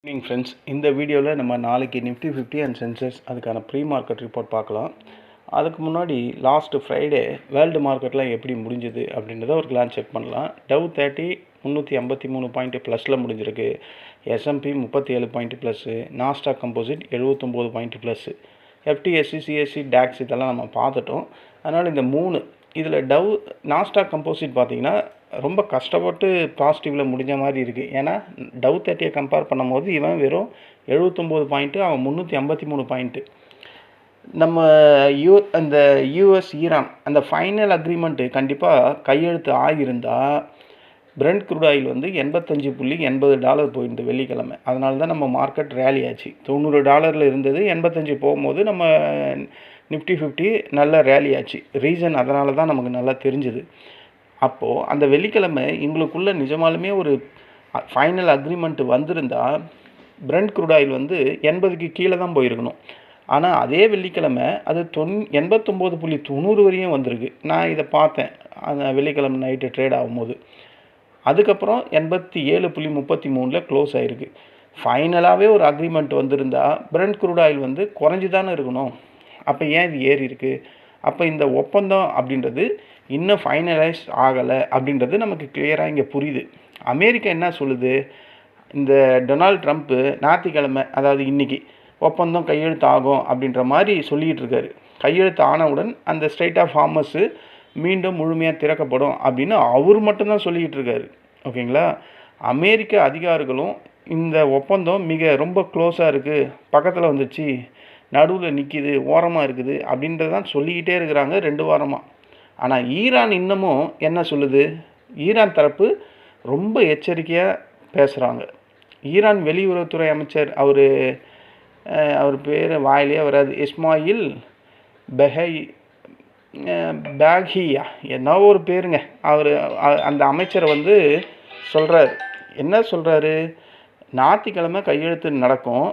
Evening friends, இந்த வீடியோவில் நம்ம நாளைக்கு நிஃப்டி 50 அண்ட் சென்செக்ஸ் அதுக்கான ப்ரீ மார்க்கெட் ரிப்போர்ட் பார்க்கலாம். அதுக்கு முன்னாடி லாஸ்ட்டு ஃப்ரைடே வேர்ல்டு மார்க்கெட்டில் எப்படி முடிஞ்சுது அப்படின்றத ஒரு கிளான்ஸ் செக் பண்ணலாம். டவ் 30 353 பாயிண்ட் ப்ளஸில் முடிஞ்சிருக்கு. S&P 37 point plus, Nasdaq composite 79 point plus, FTSE CSE DAX இதெல்லாம் நம்ம பார்த்துட்டோம். அதனால் இந்த இதில் டவ் நாஸ்டாக் கம்போசிட் பார்த்திங்கன்னா ரொம்ப கஷ்டப்பட்டு பாசிட்டிவில் முடிஞ்ச மாதிரி இருக்குது. ஏன்னா டவ் 30 கம்பேர் பண்ணும்போது இவன் வெறும் 79 பாயிண்ட்டு, அவன் 353 பாயிண்ட்டு. நம்ம அந்த US ஈரான் அந்த ஃபைனல் அக்ரிமெண்ட்டு கண்டிப்பாக கையெழுத்து ஆகியிருந்தால் பிரெண்ட் க்ரூட் ஆயில் வந்து $85.80 போயிருந்தது வெள்ளிக்கிழமை. அதனால தான் நம்ம மார்க்கெட் ரேலி ஆச்சு. $90 இருந்தது, 85 போகும்போது நம்ம நிஃப்டி 50 நல்ல ரேலி ஆச்சு. ரீசன் அதனால தான் நமக்கு நல்லா தெரிஞ்சுது. அப்போது அந்த வெள்ளிக்கிழமை எங்களுக்குள்ளே நிஜமாலுமே ஒரு ஃபைனல் அக்ரிமெண்ட்டு வந்திருந்தால் பிரெண்ட் க்ரூட் ஆயில் வந்து 80க்கு கீழே தான் போயிருக்கணும். ஆனால் அதே வெள்ளிக்கிழமை அது 89.90 வரையும் வந்திருக்கு. நான் இதை பார்த்தேன் அந்த வெள்ளிக்கிழமை நைட்டு ட்ரேட் ஆகும்போது. அதுக்கப்புறம் 87.33 க்ளோஸ் ஆகிருக்கு. ஃபைனலாகவே ஒரு அக்ரிமெண்ட் வந்திருந்தால் பிரெண்ட் க்ரூட் ஆயில் வந்து குறைஞ்சி தானே இருக்கணும். அப்போ ஏன் இது ஏறி இருக்குது? அப்போ இந்த ஒப்பந்தம் அப்படின்றது இன்னும் ஃபைனலைஸ் ஆகலை அப்படின்றது நமக்கு கிளியராக இங்கே புரியுது. அமெரிக்கா என்ன சொல்லுது? இந்த டொனால்ட் ட்ரம்ப்பு ஞாயிற்றுக்கிழமை, அதாவது இன்றைக்கி ஒப்பந்தம் கையெழுத்து ஆகும் அப்படின்ற மாதிரி சொல்லிகிட்டு இருக்காரு. கையெழுத்து ஆனவுடன் அந்த ஸ்ட்ரைட் ஆஃப் ஹார்மஸ் மீண்டும் முழுமையாக திறக்கப்படும் அப்படின்னு அவர் மட்டும்தான் சொல்லிக்கிட்டு இருக்காரு. ஓகேங்களா? அமெரிக்க அதிகாரிகளும் இந்த ஒப்பந்தம் ரொம்ப க்ளோஸாக இருக்குது, பக்கத்தில் வந்துச்சு, நடுவில் நிற்கிது, ஓரமாக இருக்குது அப்படின்றதான் சொல்லிக்கிட்டே இருக்கிறாங்க 2 வாரமாக. ஆனால் ஈரான் இன்னமும் என்ன சொல்லுது? ஈரான் தரப்பு ரொம்ப எச்சரிக்கையாக பேசுகிறாங்க. ஈரான் வெளியுறவுத்துறை அமைச்சர் அவர் பேர் வாயிலே வராது, இஸ்மாயில் பேகியா என்ன ஒரு பேருங்க. அந்த அமைச்சரை வந்து சொல்கிறார். என்ன சொல்கிறாரு? ஞாயிற்றுக்கிழமை கையெழுத்து நடக்கும்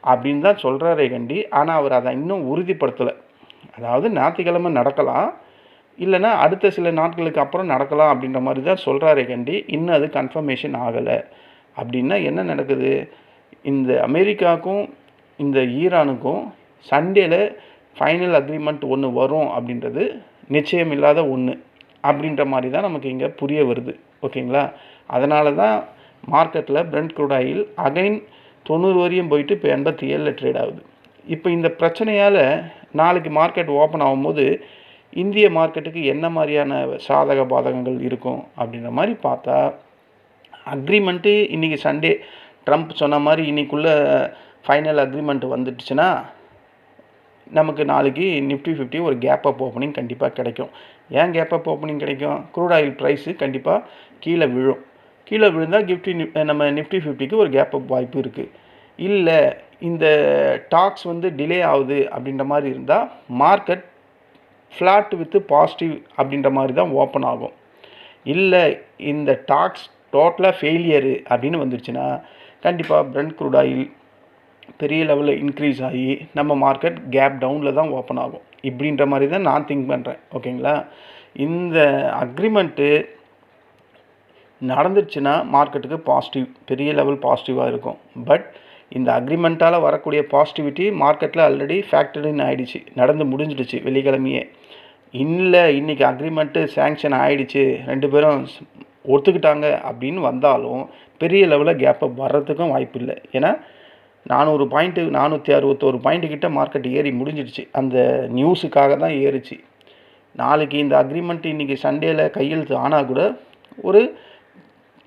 அப்படின்னு தான் சொல்கிறாரே கண்டி. ஆனால் அவர் அதை இன்னும் உறுதிப்படுத்தலை. அதாவது ஞாயிற்றுக்கிழமை நடக்கலாம், இல்லைன்னா அடுத்த சில நாட்களுக்கு அப்புறம் நடக்கலாம் அப்படின்ற மாதிரி தான் சொல்கிறாரே கண்டி. இன்னும் அது கன்ஃபர்மேஷன் ஆகலை. அப்படின்னா என்ன நடக்குது? இந்த அமெரிக்காவுக்கும் இந்த ஈரானுக்கும் சண்டேல ஃபைனல் அக்ரிமெண்ட் ஒன்று வரும் அப்படின்றது நிச்சயம் இல்லாத ஒன்று அப்படின்ற மாதிரி தான் நமக்கு இங்கே புரிய வருது. ஓகேங்களா? அதனால தான் மார்க்கெட்டில் பிரெண்ட் க்ரூட் ஆயில் அகைன் 90 வரையும் போயிட்டு இப்போ 87 ட்ரேட் ஆகுது. இப்போ இந்த பிரச்சனையால் நாளைக்கு மார்க்கெட் ஓப்பன் ஆகும்போது இந்திய மார்க்கெட்டுக்கு என்ன மாதிரியான சாதக பாதகங்கள் இருக்கும் அப்படின்ற மாதிரி பார்த்தா, அக்ரிமெண்ட்டு இன்றைக்கி சண்டே ட்ரம்ப் சொன்ன மாதிரி இன்றைக்குள்ளே ஃபைனல் அக்ரிமெண்ட் வந்துடுச்சுன்னா நமக்கு நாளைக்கு நிஃப்டி 50 ஒரு கேப் அப் ஓப்பனிங் கண்டிப்பாக கிடைக்கும். ஏன் கேப் அப் ஓப்பனிங் கிடைக்கும்? க்ரூட் ஆயில் ப்ரைஸு கண்டிப்பாக கீழே விழும். கீழே விழுந்தால் நம்ம நிஃப்டி 50க்கு ஒரு கேப் அப் வாய்ப்பு இருக்குது. இல்லை இந்த டாக்ஸ் வந்து டிலே ஆகுது அப்படின்ற மாதிரி இருந்தால் மார்க்கெட் ஃப்ளாட் வித் பாசிட்டிவ் அப்படின்ற மாதிரி தான் ஓப்பன் ஆகும். இல்லை இந்த டாக்ஸ் டோட்டலாக ஃபெயிலியரு அப்படின்னு வந்துருச்சுன்னா கண்டிப்பாக பிரெண்ட் க்ரூட் ஆயில் பெரிய லெவலில் இன்க்ரீஸ் ஆகி நம்ம மார்க்கெட் கேப் டவுனில் தான் ஓப்பன் ஆகும். இப்படின்ற மாதிரி தான் நான் திங்க் பண்ணுறேன். ஓகேங்களா? இந்த அக்ரிமெண்ட்டு நடந்துருச்சுன்னா மார்க்கெட்டுக்கு பாசிட்டிவ், பெரிய லெவல் பாசிட்டிவாக இருக்கும். பட் இந்த அக்ரிமெண்ட்டால் வரக்கூடிய பாசிட்டிவிட்டி மார்க்கெட்டில் ஆல்ரெடி ஃபேக்டரின் ஆகிடுச்சு, நடந்து முடிஞ்சிடுச்சு வெள்ளிக்கிழமையே. இல்லை இன்றைக்கி அக்ரிமெண்ட்டு சேங்ஷன் ஆகிடுச்சு, 2 பேரும் ஒத்துக்கிட்டாங்க அப்படின்னு வந்தாலும் பெரிய லெவலில் கேப் அப் வர்றதுக்கும் வாய்ப்பு இல்லை. ஏன்னா 400 பாயிண்ட்டு 461 பாயிண்ட்டு கிட்ட மார்க்கெட் ஏறி முடிஞ்சிடுச்சு. அந்த நியூஸுக்காக தான் ஏறிச்சு. நாளைக்கு இந்த அக்ரிமெண்ட் இன்றைக்கி சண்டேல கையெழுத்து ஆனால் கூட ஒரு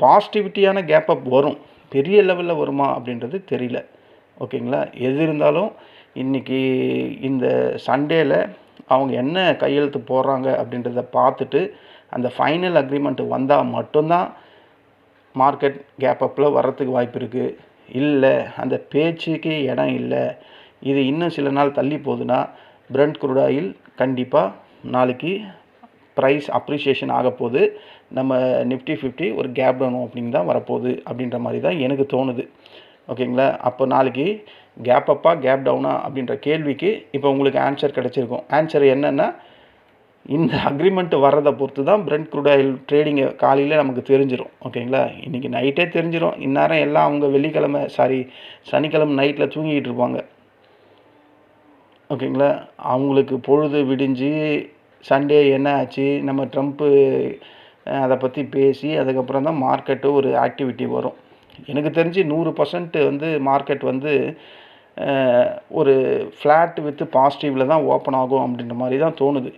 பாசிட்டிவிட்டியான கேப் அப் வரும். பெரிய லெவலில் வருமா அப்படின்றது தெரியல. ஓகேங்களா? எது இருந்தாலும் இன்றைக்கி இந்த சண்டேல அவங்க என்ன கையெழுத்து போடுறாங்க அப்படின்றத பார்த்துட்டு அந்த ஃபைனல் அக்ரிமெண்ட் வந்தால் மட்டும்தான் மார்க்கெட் கேப் அப்பில் வர்றதுக்கு வாய்ப்பு இருக்குது. இல்லை அந்த பேச்சுக்கு இடம் இல்லை, இது இன்னும் சில நாள் தள்ளி போகுதுன்னா பிரெண்ட் க்ரூட் ஆயில் கண்டிப்பாக நாளைக்கு ப்ரைஸ் அப்ரிஷியேஷன் ஆக போகுது. நம்ம நிஃப்டி 50 ஒரு கேப் டவுன் ஓப்பனிங் தான் வரப்போகுது அப்படின்ற மாதிரி தான் எனக்கு தோணுது. ஓகேங்களா? அப்போ நாளைக்கு கேப் அப்பா கேப் டவுனா அப்படின்ற கேள்விக்கு இப்போ உங்களுக்கு ஆன்சர் கிடச்சிருக்கும். ஆன்சர் என்னென்னா இந்த அக்ரிமெண்ட் வர்றதை பொறுத்து தான் பிரெண்ட் க்ரூட் ஆயில் ட்ரேடிங்கை காலையில் நமக்கு தெரிஞ்சிடும். ஓகேங்களா, இன்றைக்கி நைட்டே தெரிஞ்சிடும். இந்நேரம் எல்லாம் அவங்க வெள்ளிக்கிழமை சனிக்கிழமை நைட்டில் தூங்கிக்கிட்டு இருப்பாங்க. ஓகேங்களா, அவங்களுக்கு பொழுது விடிஞ்சு சண்டே என்ன ஆச்சு, நம்ம ட்ரம்ப்பு அதை பற்றி பேசி அதுக்கப்புறம் தான் மார்க்கெட்டு ஒரு ஆக்டிவிட்டி வரும். எனக்கு தெரிஞ்சு 100% வந்து மார்க்கெட் வந்து ஒரு ஃப்ளாட் வித் பாசிட்டிவில் தான் ஓப்பன் ஆகும் அப்படின்ற மாதிரி தான் தோணுது.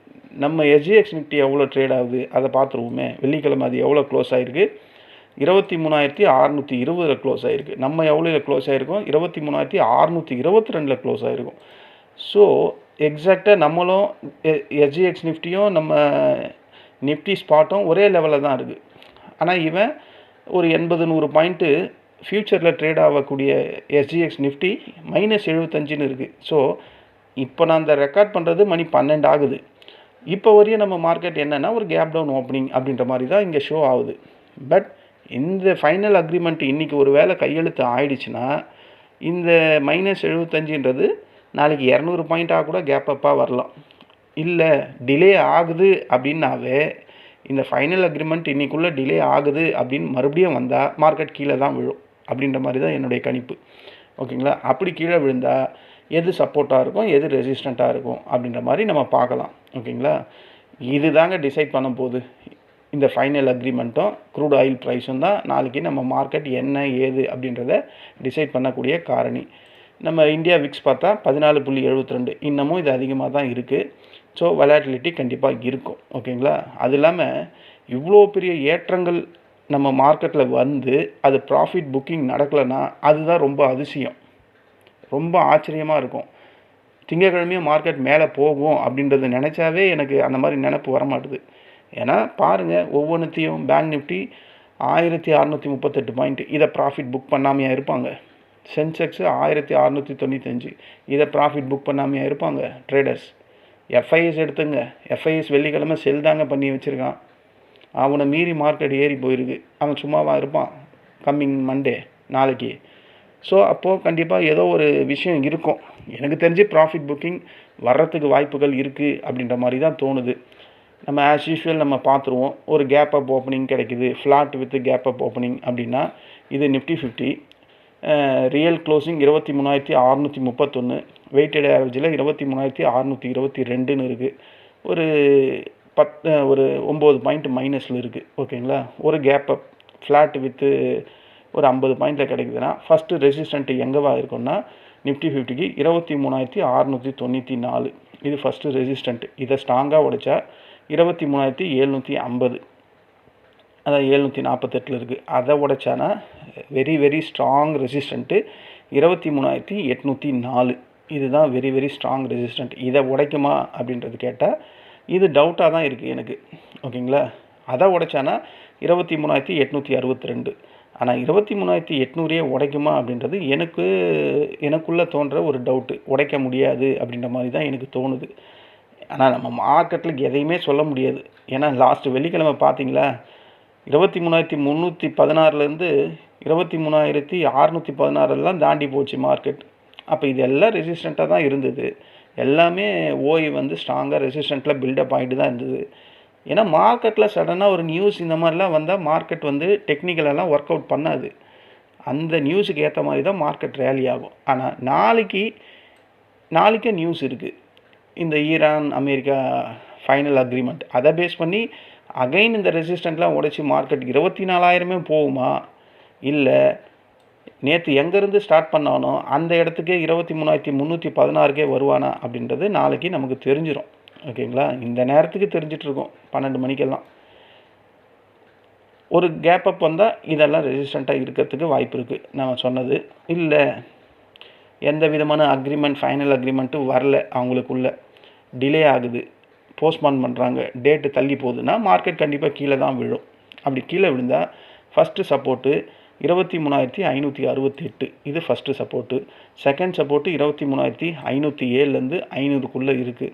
நம்ம எஸ்ஜிஎக்ஸ் நிஃப்டி எவ்வளோ ட்ரேட் ஆகுது அதை பார்த்துருவோமே. வெள்ளிக்கிழமை அது எவ்வளோ க்ளோஸ் ஆகிருக்கு? 23,620 க்ளோஸ் ஆகிருக்கு. நம்ம எவ்வளோ க்ளோஸ் ஆகிருக்கோம்? 23,622 க்ளோஸ் ஆகிருக்கும். ஸோ எக்ஸாக்டாக நம்மளும் எஸ்ஜிஎக்ஸ் நிஃப்டியும் நம்ம நிஃப்டி ஸ்பாட்டும் ஒரே லெவலில் தான் இருக்குது. ஆனால் இவன் ஒரு 80-100 பாயிண்ட்டு ஃப்யூச்சரில் ட்ரேட் ஆகக்கூடிய எஸ்ஜிஎக்ஸ் நிஃப்டி -75ன்னு இருக்குது. ஸோ இப்போ நான் அந்த ரெக்கார்ட் பண்ணுறது மணி 12 ஆகுது. இப்போ வரையும் நம்ம மார்க்கெட் என்னென்னா ஒரு கேப் டவுன் ஓப்பனிங் அப்படின்ற மாதிரி தான் இங்கே ஷோ ஆகுது. பட் இந்த ஃபைனல் அக்ரிமெண்ட் இன்றைக்கி ஒரு வேளை கையெழுத்து ஆயிடுச்சுன்னா இந்த -75ன்றது நாளைக்கு 200 பாயிண்ட்டாக கூட கேப் அப்பாக வரலாம். இல்லை டிலே ஆகுது அப்படின்னாவே இந்த ஃபைனல் அக்ரிமெண்ட் இன்றைக்குள்ளே டிலே ஆகுது அப்படின்னு மறுபடியும் வந்தால் மார்க்கெட் கீழே தான் விழும் அப்படின்ற மாதிரி தான் என்னுடைய கணிப்பு. ஓகேங்களா, அப்படி கீழே விழுந்தால் எது சப்போர்ட்டாக இருக்கும், எது ரெசிஸ்டண்ட்டாக இருக்கும் அப்படின்ற மாதிரி நம்ம பார்க்கலாம். ஓகேங்களா, இது தாங்க டிசைட் பண்ண போகுது. இந்த ஃபைனல் அக்ரிமெண்ட்டும் க்ரூட் ஆயில் ப்ரைஸும் தான் நாளைக்கு நம்ம மார்க்கெட் என்ன ஏது அப்படின்றத டிசைட் பண்ணக்கூடிய காரணி. நம்ம இந்தியா விக்ஸ் பார்த்தா 14.72, இன்னமும் இது அதிகமாக தான் இருக்குது. ஸோ வொலாட்டிலிட்டி கண்டிப்பாக இருக்கும். ஓகேங்களா, அது இல்லாமல் இவ்வளோ பெரிய ஏற்றங்கள் நம்ம மார்க்கெட்டில் வந்து அது ப்ராஃபிட் புக்கிங் நடக்கலைன்னா அதுதான் ரொம்ப அதிசயம், ரொம்ப ஆச்சரியமாக இருக்கும். திங்கக்கிழமையும் மார்க்கெட் மேலே போகும் அப்படின்றத நினச்சாவே எனக்கு அந்த மாதிரி நினப்பு வரமாட்டுது. ஏன்னா பாருங்கள், ஒவ்வொன்றுத்தையும் பேங்க் நிஃப்டி 1638 பாயிண்ட், இதை ப்ராஃபிட் புக் பண்ணாமையாக இருப்பாங்க. சென்செக்ஸு 1695, இதை ப்ராஃபிட் புக் பண்ணாமையாக இருப்பாங்க ட்ரேடர்ஸ். எஃப்ஐஎஸ் எடுத்துங்க, எஃப்ஐஎஸ் வெள்ளிக்கிழமை செல் தாங்க பண்ணி வச்சுருக்கான். அவனை மீறி மார்க்கெட் ஏறி போயிருக்கு. அவன் சும்மாவாக இருப்பான் கம்மிங் மண்டே நாளைக்கு. ஸோ அப்போது கண்டிப்பாக ஏதோ ஒரு விஷயம் இருக்கும். எனக்கு தெரிஞ்சு ப்ராஃபிட் புக்கிங் வர்றதுக்கு வாய்ப்புகள் இருக்குது அப்படின்ற மாதிரி தான் தோணுது. நம்ம ஆஸ் யூஷுவல் நம்ம பார்த்துருவோம். ஒரு கேப் அப் ஓப்பனிங் கிடைக்குது, flat with gap up opening அப்படின்னா இது நிஃப்டி 50 ரியல் க்ளோசிங் 23,631, வெயிட்டட் ஆவரேஜில் 23,622ன்னு இருக்குது. ஒரு 9 பாயிண்ட் மைனஸில் இருக்குது. ஓகேங்களா, ஒரு கேப் அப் ஃப்ளாட் வித்து ஒரு 50 பாயிண்டில் கிடைக்குதுன்னா ஃபஸ்ட்டு ரெசிஸ்டண்ட்டு எங்கேவா இருக்குன்னா நிஃப்டி 50க்கு 23,694, இது ஃபஸ்ட்டு ரெசிஸ்டண்ட்டு. இதை ஸ்ட்ராங்காக உடைச்சா 23,750, அதான் 748 இருக்குது. அதை உடைச்சானா வெரி வெரி ஸ்ட்ராங் ரெசிஸ்டண்ட்டு 23,804, இதுதான் வெரி வெரி ஸ்ட்ராங் ரெசிஸ்டண்ட். இதை உடைக்குமா அப்படின்றது கேட்டால் இது டவுட்டாக தான் இருக்குது எனக்கு. ஓகேங்களா, அதை உடைச்சானா 23,862, ஆனால் 23,800 உடைக்குமா அப்படின்றது எனக்குள்ளே தோன்ற ஒரு டவுட்டு. உடைக்க முடியாது அப்படின்ற மாதிரி தான் எனக்கு தோணுது. ஆனால் நம்ம மார்க்கெட்டில் எதையுமே சொல்ல முடியாது. ஏன்னா லாஸ்ட்டு வெள்ளிக்கிழமை பார்த்தீங்களா, 23,316லேருந்து 23,616 தாண்டி போச்சு மார்க்கெட். அப்போ இது எல்லாம் ரெசிஸ்டண்ட்டாக தான் இருந்தது. எல்லாமே ஓய் வந்து ஸ்ட்ராங்காக ரெசிஸ்டண்ட்டில் பில்டப் ஆகிட்டு தான் இருந்தது. ஏன்னா மார்க்கெட்டில் சடனாக ஒரு நியூஸ் இந்த மாதிரிலாம் வந்தால் மார்க்கெட் வந்து டெக்னிக்கலெல்லாம் ஒர்க் அவுட் பண்ணாது. அந்த நியூஸுக்கு ஏற்ற மாதிரி தான் மார்க்கெட் ரேலி ஆகும். ஆனால் நாளைக்கே நியூஸ் இருக்குது. இந்த ஈரான் அமெரிக்கா ஃபைனல் அக்ரிமெண்ட், அதை பேஸ் பண்ணி அகைன் இந்த ரெசிஸ்டண்ட்லாம் உடைச்சி மார்க்கெட் 24,000 போகுமா, இல்லை நேற்று எங்கேருந்து ஸ்டார்ட் பண்ணானோ அந்த இடத்துக்கே 23,316 வருவானா அப்படின்றது நாளைக்கு நமக்கு தெரிஞ்சிடும். ஓகேங்களா, இந்த நேரத்துக்கு தெரிஞ்சிட்ருக்கோம் 12 மணிக்கெல்லாம். ஒரு கேப் அப் வந்தால் இதெல்லாம் ரெசிஸ்டண்ட்டாக இருக்கிறதுக்கு வாய்ப்பு இருக்குது நான் சொன்னது. இல்லை எந்த விதமான அக்ரிமெண்ட் ஃபைனல் அக்ரிமெண்ட்டும் வரல, அவங்களுக்குள்ள டிலே ஆகுது, போஸ்ட்பான் பண்ணுறாங்க, டேட்டு தள்ளி போகுதுன்னா மார்க்கெட் கண்டிப்பாக கீழே தான் விழும். அப்படி கீழே விழுந்தால் ஃபஸ்ட்டு சப்போர்ட்டு 23,568, இது ஃபஸ்ட்டு சப்போர்ட்டு. செகண்ட் சப்போர்ட்டு 23,507லேருந்து 500க்குள்ளே இருக்குது.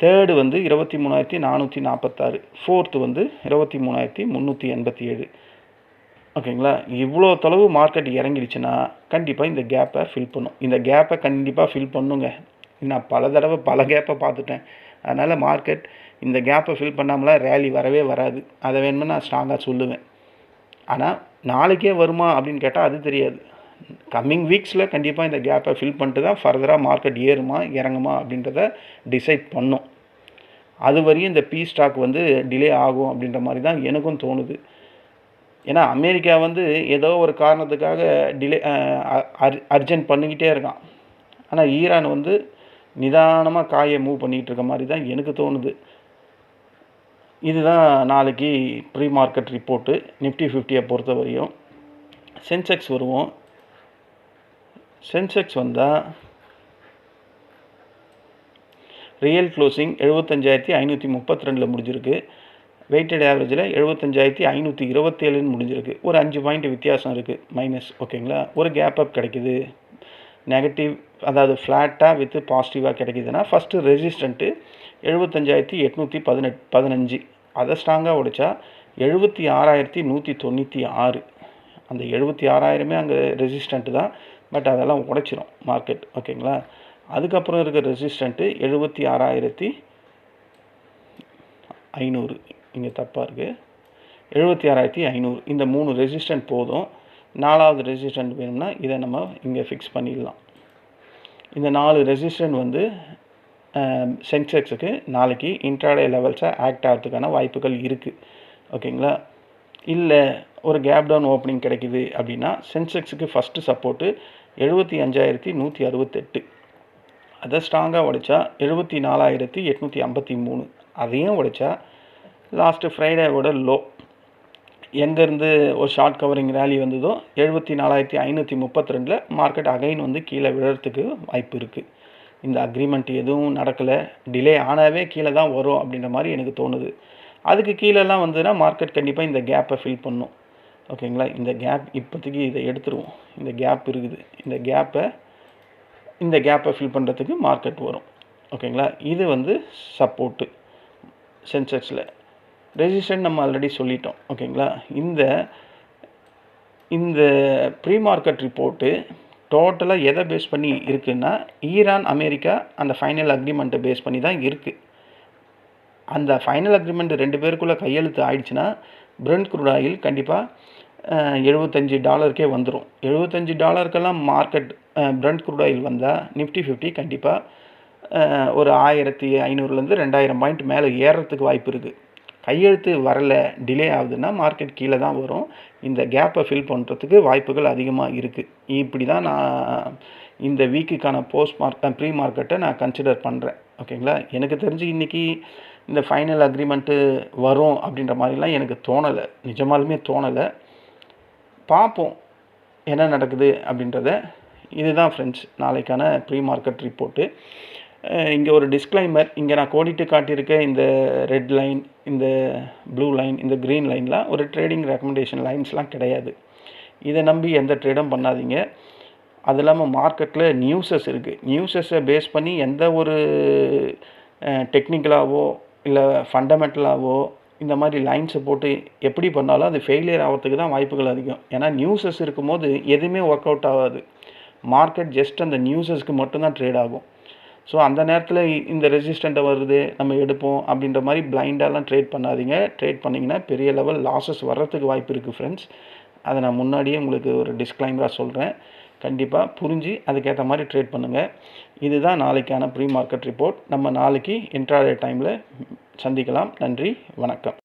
தேர்டு வந்து 23,446, ஃபோர்த்து வந்து 23,387. ஓகேங்களா, இவ்வளோ தொலைவு மார்க்கெட் இறங்கிடுச்சுன்னா கண்டிப்பாக இந்த கேப்பை ஃபில் பண்ணும். இந்த கேப்பை கண்டிப்பாக ஃபில் பண்ணுங்க. நான் பல தடவை பல கேப்பை பார்த்துட்டேன். அதனால் மார்க்கெட் இந்த கேப்பை ஃபில் பண்ணாமலாம் ரேலி வரவே வராது. அதை வேணும்னா நான் ஸ்ட்ராங்காக சொல்லுவேன். ஆனால் நாளைக்கே வருமா அப்படின்னு கேட்டால் அது தெரியாது. கம்மிங் வீக்ஸில் கண்டிப்பாக இந்த கேப்பை ஃபில் பண்ணிட்டு தான் ஃபர்தராக மார்க்கெட் ஏறுமா இறங்குமா அப்படின்றத டிசைட் பண்ணும். அது வரையும் இந்த ஸ்டாக் வந்து டிலே ஆகும் அப்படின்ற மாதிரி தான் எனக்கும் தோணுது. ஏன்னா அமெரிக்கா வந்து ஏதோ ஒரு காரணத்துக்காக டிலே அர்ஜென்ட் பண்ணிக்கிட்டே இருக்கான். ஆனால் ஈரான் வந்து நிதானமாக காயை மூவ் பண்ணிகிட்டு இருக்க மாதிரி தான் எனக்கு தோணுது. இதுதான் நாளைக்கு ப்ரீ மார்க்கெட் ரிப்போர்ட்டு நிஃப்டி 50 பொறுத்த வரையும். சென்செக்ஸ் வருவோம். சென்செக்ஸ் வந்தால் ரியல் க்ளோசிங் 75,532 முடிஞ்சிருக்கு. வெயிட்டட் ஆவரேஜில் 75,527 முடிஞ்சிருக்கு. ஒரு 5 பாயிண்ட் வித்தியாசம் இருக்குது மைனஸ். ஓகேங்களா, ஒரு கேப் அப் கிடைக்குது. நெகட்டிவ் அதாவது ஃப்ளாட்டாக வித்து பாசிட்டிவாக கிடைக்குதுன்னா ஃபஸ்ட்டு ரெசிஸ்டண்ட்டு 75,815. அதை ஸ்ட்ராங்காக உடைச்சா 76,196. அந்த 76,000 அங்கே ரெசிஸ்டண்ட்டு தான், பட் அதெல்லாம் உடைச்சிரும் மார்க்கெட். ஓகேங்களா, அதுக்கப்புறம் இருக்க ரெசிஸ்டண்ட்டு 76,500. இங்கே தப்பாக இருக்குது, 76,500. இந்த 3 ரெசிஸ்டன்ட் போதும். 4வது ரெசிஸ்டன்ட் வேணும்னா இதை நம்ம இங்கே ஃபிக்ஸ் பண்ணிடலாம். இந்த 4 ரெசிஸ்டன்ட் வந்து சென்செக்ஸுக்கு நாளைக்கு இன்ட்ராடே லெவல்ஸை ஆக்ட் ஆகிறதுக்கான வாய்ப்புகள் இருக்குது. ஓகேங்களா, இல்லை ஒரு கேப் டவுன் ஓப்பனிங் கிடைக்குது அப்படின்னா சென்செக்ஸுக்கு ஃபஸ்ட்டு சப்போர்ட்டு 75,168. அதை ஸ்ட்ராங்காக உடைச்சா 74,853. அதையும் உடைச்சா லாஸ்ட்டு ஃப்ரைடேவோட லோ எங்கேருந்து ஒரு ஷார்ட் கவரிங் ரேலி வந்ததோ 74,532 மார்க்கெட் அகைன் வந்து கீழே விழுறதுக்கு வாய்ப்பு இருக்குது. இந்த அக்ரிமெண்ட் எதுவும் நடக்கலை, டிலே ஆனாவே கீழே தான் வரும் அப்படின்ற மாதிரி எனக்கு தோணுது. அதுக்கு கீழெல்லாம் வந்ததுன்னா மார்க்கெட் கண்டிப்பாக இந்த கேப்பை ஃபில் பண்ணும். ஓகேங்களா, இந்த கேப் இப்போதைக்கு இதை எடுத்துருவோம். இந்த கேப் இருக்குது, இந்த கேப்பை ஃபில் பண்ணுறதுக்கு மார்க்கெட் வரும். ஓகேங்களா, இது வந்து சப்போர்ட்டு சென்செக்ஸில். ரெசிஸ்டன்ட் நம்ம ஆல்ரெடி சொல்லிட்டோம். ஓகேங்களா, இந்த ப்ரீ மார்க்கெட் ரிப்போர்ட்டு டோட்டலாக எதை பேஸ் பண்ணி இருக்குன்னா ஈரான் அமெரிக்கா அந்த ஃபைனல் அக்ரிமெண்ட்டை பேஸ் பண்ணி தான் இருக்குது. அந்த ஃபைனல் அக்ரிமெண்ட் 2 பேருக்குள்ளே கையெழுத்து ஆயிடுச்சுன்னா பிரெண்ட் க்ரூட் ஆயில் கண்டிப்பாக $75 வந்துடும். $75 மார்க்கெட் பிரெண்ட் க்ரூட் ஆயில் வந்தால் நிஃப்டி 50 கண்டிப்பாக ஒரு 1,500லேருந்து 2,000 பாயிண்ட் மேலே ஏறுறதுக்கு வாய்ப்பு இருக்குது. கையெழுத்து வரலை, டிலே ஆகுதுன்னா மார்க்கெட் கீழே தான் வரும். இந்த கேப்பை ஃபில் பண்ணுறதுக்கு வாய்ப்புகள் அதிகமாக இருக்குது. இப்படி தான் நான் இந்த வீக்குக்கான ப்ரீ மார்க்கெட்டை நான் கன்சிடர் பண்ணுறேன். ஓகேங்களா, எனக்கு தெரிஞ்சு இன்றைக்கி இந்த ஃபைனல் அக்ரிமெண்ட்டு வரும் அப்படின்ற மாதிரிலாம் எனக்கு தோணலை, நிஜமாலுமே தோணலை. பார்ப்போம் என்ன நடக்குது அப்படின்றத. இதுதான் ஃப்ரெண்ட்ஸ் நாளைக்கான ப்ரீ மார்க்கெட் ரிப்போர்ட்டு. இங்கே ஒரு டிஸ்க்ளைமர், இங்கே நான் கோடிட்டு காட்டியிருக்க இந்த ரெட் லைன், இந்த ப்ளூ லைன், இந்த க்ரீன் லைன்லாம் ஒரு ட்ரேடிங் ரெக்கமெண்டேஷன் லைன்ஸ்லாம் கிடையாது. இதை நம்பி எந்த ட்ரேடும் பண்ணாதீங்க. அது இல்லாமல் மார்க்கெட்டில் நியூஸஸ் இருக்குது. நியூஸஸை பேஸ் பண்ணி எந்த ஒரு டெக்னிக்கலாகவோ இல்லை ஃபண்டமெண்டலாகவோ இந்த மாதிரி லைன்ஸை போட்டு எப்படி பண்ணாலும் அது ஃபெயிலியர் ஆகிறதுக்கு தான் வாய்ப்புகள் அதிகம். ஏன்னா நியூஸஸ் இருக்கும்போது எதுவுமே ஒர்க் அவுட் ஆகாது. மார்க்கெட் ஜஸ்ட் அந்த நியூஸஸ்க்கு மட்டும்தான் ட்ரேட் ஆகும். ஸோ அந்த நேரத்தில் இந்த ரெசிஸ்டண்ட்டை வருது நம்ம எடுப்போம் அப்படின்ற மாதிரி பிளைண்டாலாம் ட்ரேட் பண்ணாதீங்க. ட்ரேட் பண்ணிங்கன்னா பெரிய லெவல் லாஸஸ் வர்றதுக்கு வாய்ப்பு இருக்குது ஃப்ரெண்ட்ஸ். அதை நான் முன்னாடியே உங்களுக்கு ஒரு டிஸ்க்ளைமராக சொல்கிறேன். கண்டிப்பாக புரிஞ்சு அதுக்கேற்ற மாதிரி ட்ரேட் பண்ணுங்கள். இதுதான் நாளைக்கான ப்ரீ மார்க்கெட் ரிப்போர்ட். நம்ம நாளைக்கு இன்ட்ராடே டைமில் சந்திக்கலாம். நன்றி, வணக்கம்.